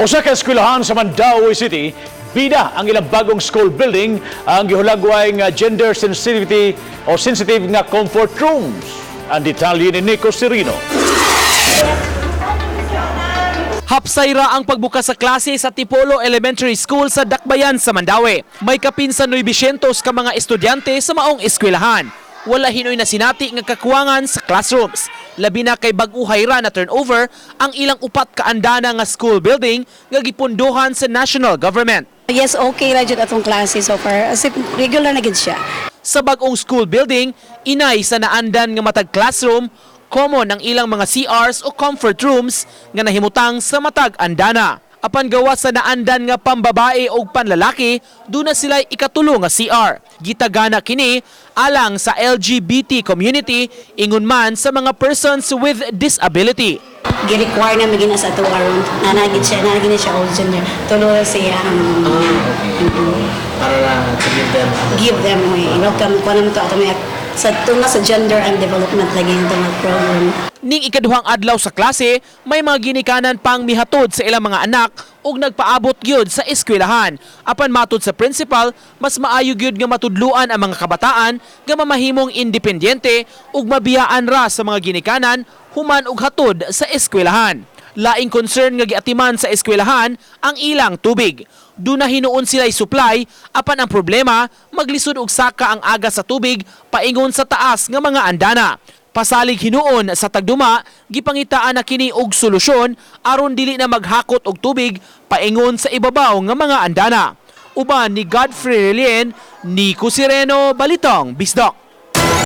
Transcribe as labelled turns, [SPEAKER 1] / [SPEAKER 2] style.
[SPEAKER 1] Usa ka eskwelahan sa Mandaue City, bida ang ilang bagong school building ang gihulagway nga gender sensitivity o sensitive nga comfort rooms. Ang detalye ni Nico Serino.
[SPEAKER 2] Hapsayra ang pagbukas sa klase sa Tipolo Elementary School sa Dakbayan sa Mandaue. May kapinsan 900 ka mga estudyante sa maong eskwelahan. Wala hinoy na sinati nga kakuwangan sa classrooms. Labi na kay bag-uhay ra na turnover ang ilang upat ka andana nga school building nga gipunduhan sa national government.
[SPEAKER 3] Yes, okay ra jud atong klase so far. As if regular na gid siya.
[SPEAKER 2] Sa bagong school building, inay sa naandan nga matag classroom, common ang ilang mga CRs o comfort rooms nga nahimutang sa matag andana. Apan gawa sa naandan nga pambabae o panlalaki, doon na sila ikatulo nga CR. Gitagana kini alang sa LGBT community, ingon man sa mga persons with disability.
[SPEAKER 3] Gi-require na maging sa ato aron nanagid siya all gender. Tulo siya
[SPEAKER 4] Para na to
[SPEAKER 3] give them way. Welcome ko naman to ato may sa tunga sa gender and development lagi ito nga program.
[SPEAKER 2] Ning ikaduhang adlaw sa klase, may mga ginikanan pang mihatod sa ilang mga anak ug nagpaabot gyud sa eskwelahan. Apan matud sa principal, mas maayo gyud nga matudluan ang mga kabataan nga mamahimong independyente ug mabiyaan ra sa mga ginikanan human og hatod sa eskwelahan. Laing concern nga giatiman sa eskwelahan ang ilang tubig. Doon na hinuon sila'y supply, apan ang problema, maglisod og saka ang aga sa tubig paingon sa taas nga mga andana. Pasalig hinuon sa tagduma, gipangitaan na kini og solusyon aron dili na maghakot og tubig paingon sa ibabaw nga mga andana. Uban ni Godfrey Relien, Nico Sereno, Balitang Bisdak.